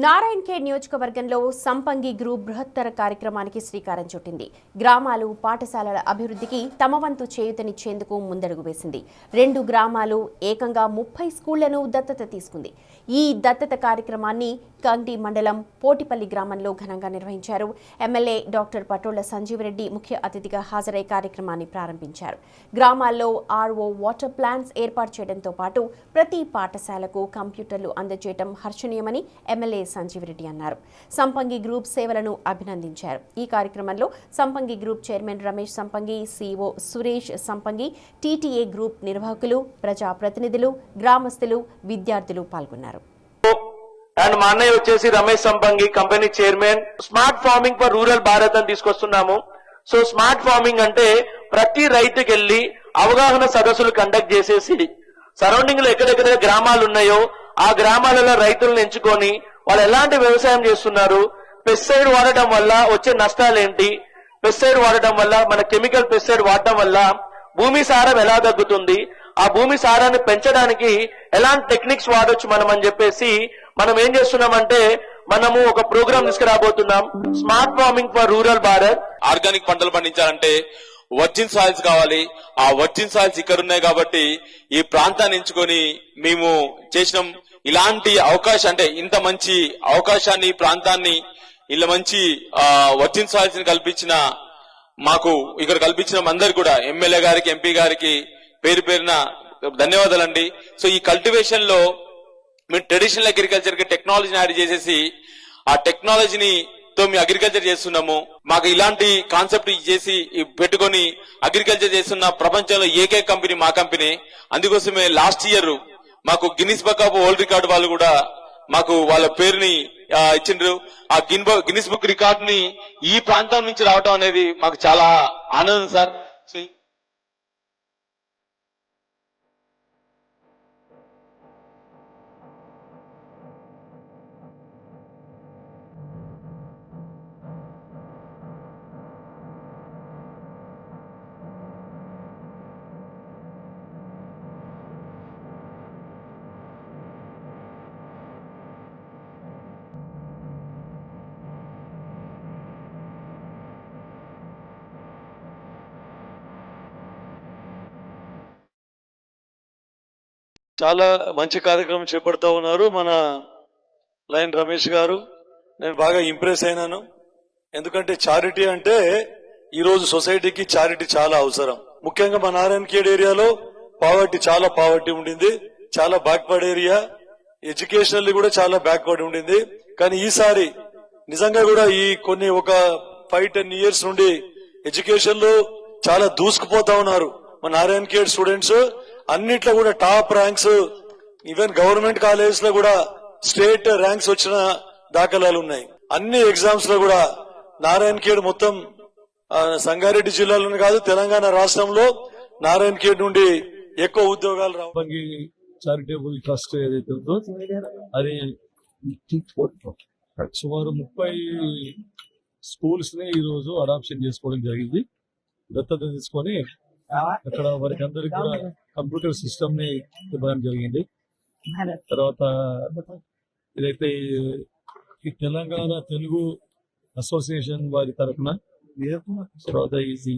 నారాయణఖేడ్ నియోజకవర్గంలో సంపంగి గ్రూప్ బృహత్తర కార్యక్రమానికి శ్రీకారం చుట్టింది. గ్రామాలు, పాఠశాలల అభివృద్ధికి తమ వంతు చేయూతనిచ్చేందుకు ముందడుగు వేసింది. 2 గ్రామాలు ఏకంగా 30 స్కూళ్లను దత్తత తీసుకుంది. ఈ దత్తత కార్యక్రమాన్ని కంటి మండలం పోటిపల్లి గ్రామంలో ఘనంగా నిర్వహించారు. ఎమ్మెల్యే డాక్టర్ పటోళ్ల సంజీవరెడ్డి ముఖ్య అతిథిగా హాజరై కార్యక్రమాన్ని ప్రారంభించారు. గ్రామాల్లో ఆర్ఓ వాటర్ ప్లాంట్స్ ఏర్పాటు చేయడంతో పాటు ప్రతి పాఠశాలకు కంప్యూటర్లు అందజేయడం హర్షణీయమని ఎమ్మెల్యే సంజీవరెడ్డి అన్నారు. సంపంగి గ్రూప్ సేవలను అభినందించారు. ఈ కార్యక్రమంలో సంపంగి గ్రూప్ చైర్మన్ రమేష్ సంపంగి, సిఇఓ సురేష్ సంపంగి, టీటీఏ గ్రూప్ నిర్వాహకులు, ప్రజాప్రతినిధులు, గ్రామస్తులు, విద్యార్థులు పాల్గొన్నారు. అండ్ మా అన్నయ్య వచ్చేసి రమేష్ సంపంగి, company chairman. Smart farming for rural Bharat అని తీసుకొస్తున్నాము. సో స్మార్ట్ ఫార్మింగ్ అంటే ప్రతి రైతుకి వెళ్లి అవగాహన సదస్సులు కండక్ట్ చేసేసి సరౌండింగ్ లో ఎక్కడెక్కడ గ్రామాలు ఉన్నాయో ఆ గ్రామాలలో రైతులను ఎంచుకొని వాళ్ళు ఎలాంటి వ్యవసాయం చేస్తున్నారు, పెస్టిసైడ్ వాడటం వల్ల వచ్చే నష్టాలు ఏంటి, పెస్టిసైడ్ వాడటం వల్ల మన కెమికల్ పెస్టిసైడ్ వాడటం వల్ల భూమి సారం ఎలా తగ్గుతుంది, ఆ భూమి సారాన్ని పెంచడానికి ఎలాంటి టెక్నిక్స్ వాడొచ్చు మనం అని చెప్పేసి మనం ఏం చేస్తున్నామంటే మనము ఒక ప్రోగ్రామ్ తీసుకురాబోతున్నాం, smart farming for rural Bharat. Organic పంటలు పండించాలంటే వర్జిన్ సాయిల్స్ కావాలి. ఆ వర్జిన్ సాయిల్స్ ఇక్కడ ఉన్నాయి కాబట్టి ఈ ప్రాంతాన్ని ఎంచుకొని మేము చేసినాం. ఇలాంటి అవకాశం అంటే ఇంత మంచి అవకాశాన్ని, ఈ ప్రాంతాన్ని, ఇలా మంచి వర్జిన్ సాయిల్స్ ని కల్పించిన మాకు ఇక్కడ కల్పించిన అందరు కూడా ఎమ్మెల్యే గారికి, ఎంపీ గారికి పేరు పేరున ధన్యవాదాలండి. సో ఈ కల్టివేషన్ లో మేము ట్రెడిషనల్ అగ్రికల్చర్ కి టెక్నాలజీని యాడ్ చేసేసి ఆ టెక్నాలజీని తో మేము అగ్రికల్చర్ చేస్తున్నాము. మాకు ఇలాంటి కాన్సెప్ట్ చేసి పెట్టుకొని అగ్రికల్చర్ చేస్తున్న ప్రపంచంలో ఏకైక కంపెనీ మా కంపెనీ. అందుకోసమే లాస్ట్ ఇయర్ మాకు Guinness book of world record వాళ్ళు కూడా మాకు వాళ్ళ పేరుని ఇచ్చిండ్రు. ఆ గిన్నిస్ బుక్ రికార్డ్ ని ఈ ప్రాంతం నుంచి రావటం అనేది మాకు చాలా ఆనందం సార్. చాలా మంచి కార్యక్రమం చేపడతా ఉన్నారు మన లైన్ రమేష్ గారు. నేను బాగా ఇంప్రెస్ అయినాను. ఎందుకంటే చారిటీ అంటే ఈ రోజు సొసైటీకి చారిటీ చాలా అవసరం. ముఖ్యంగా మన నారాయణఖేడ్ ఏరియాలో చాలా పావర్టీ ఉండింది, చాలా బ్యాక్వర్డ్ ఏరియా, ఎడ్యుకేషనల్ కూడా చాలా బ్యాక్వర్డ్ ఉండింది. కానీ ఈసారి నిజంగా కూడా ఈ కొన్ని ఒక 5-10 ఇయర్స్ నుండి ఎడ్యుకేషన్ లో చాలా దూసుకుపోతా ఉన్నారు మన నారాయణఖేడ్ స్టూడెంట్స్. అన్నిట్లో కూడా top ranks, even government college లో కూడా స్టేట్ ర్యాంక్స్ వచ్చిన దాఖలాలు ఉన్నాయి. అన్ని ఎగ్జామ్స్ లో కూడా నారాయణఖేడ్ మొత్తం సంగారెడ్డి జిల్లాలోనే కాదు తెలంగాణ రాష్ట్రంలో నారాయణఖేడ్ నుండి ఎక్కువ ఉద్యోగాలు రావాలి. చారిటబుల్ ట్రస్ట్ ఏదైతే ఉందో అది సుమారు 30 స్కూల్స్ ని ఈ రోజు అడాప్షన్ చేసుకోవడం జరిగింది. దత్తత తీసుకొని అక్కడ వారికి అందరికి కూడా కంప్యూటర్ సిస్టమ్ ని ఇవ్వడం జరిగింది. తర్వాత ఇదైతే ఈ తెలంగాణ తెలుగు అసోసియేషన్ వారి తరఫున, తర్వాత ఈ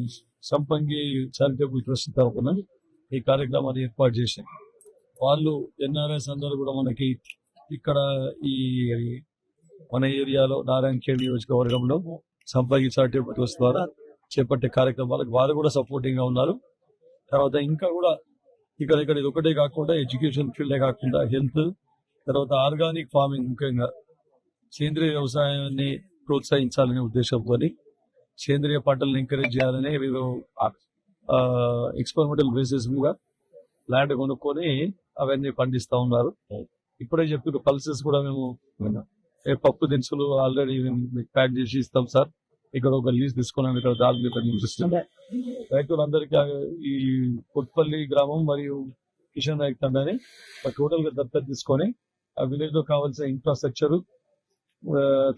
సంపంగి చారిటబుల్ ట్రస్ట్ తరఫున ఈ కార్యక్రమాన్ని ఏర్పాటు చేశారు. వాళ్ళు ఎన్ఆర్ఎస్ అందరూ కూడా మనకి ఇక్కడ ఈ మన ఏరియాలో నారాయణఖేడ్ నియోజకవర్గంలో సంపంగి చారిటబుల్ ట్రస్ట్ ద్వారా చేపట్టే కార్యక్రమాలకు వారు కూడా సపోర్టింగ్ గా ఉన్నారు. తర్వాత ఇంకా కూడా ఇక్కడ ఇది ఒకటే కాకుండా ఎడ్యుకేషన్ ఫీల్డే కాకుండా హెల్త్, తర్వాత ఆర్గానిక్ ఫార్మింగ్, ముఖ్యంగా సేంద్రియ వ్యవసాయాన్ని ప్రోత్సహించాలనే ఉద్దేశంతో సేంద్రియ పంటలను ఎంకరేజ్ చేయాలని వీరు ఎక్స్పెరిమెంటల్ బేసిస్ మీద ల్యాండ్ కొనుక్కొని అవన్నీ పండిస్తా ఉన్నారు. ఇప్పుడే చెప్పిన పల్సెస్ కూడా మేము పప్పు దినుసులు ఆల్రెడీ ప్యాక్ చేసి ఇస్తాం సార్. ఇక్కడ ఒక లీజ్ తీసుకున్నాం, ఇక్కడ దాని రైతులందరికీ ఈ కొట్పల్లి గ్రామం మరియు కిషన్ నాయక్ తండాని టోటల్ గా దత్తత తీసుకొని ఆ విలేజ్ లో కావాల్సిన ఇన్ఫ్రాస్ట్రక్చర్,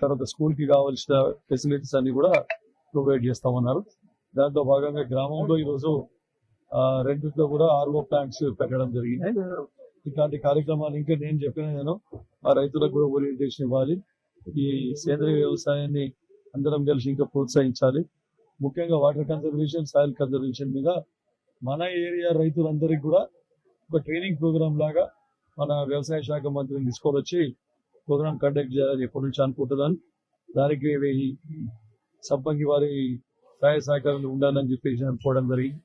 తర్వాత స్కూల్ కి కావాల్సిన ఫెసిలిటీస్ అన్ని కూడా ప్రొవైడ్ చేస్తామన్నారు. దాంట్లో భాగంగా గ్రామంలో ఈరోజు రెండింటిలో కూడా ఆర్ఓ ప్లాంట్స్ పెట్టడం జరిగింది. ఇలాంటి కార్యక్రమాలు ఇంకా నేను చెప్పిన ఆ రైతులకు కూడా ఓరియంటేషన్ ఇవ్వాలి. ఈ సేంద్రియ వ్యవసాయాన్ని అందరం కలిసి ఇంకా ప్రోత్సహించాలి. ముఖ్యంగా వాటర్ కన్జర్వేషన్, సాయిల్ కన్జర్వేషన్ మీద మన ఏరియా రైతులందరికీ కూడా ఒక ట్రైనింగ్ ప్రోగ్రామ్ లాగా మన వ్యవసాయ శాఖ మంత్రిని తీసుకొని వచ్చి ప్రోగ్రామ్ కండక్ట్ చేయాలని ఎప్పటి నుంచి అనుకుంటున్నాను. దానికి సంపంగి వారి సహాయ సహకారాలు ఉండాలని చెప్పేసి అనుకోవడం జరిగింది.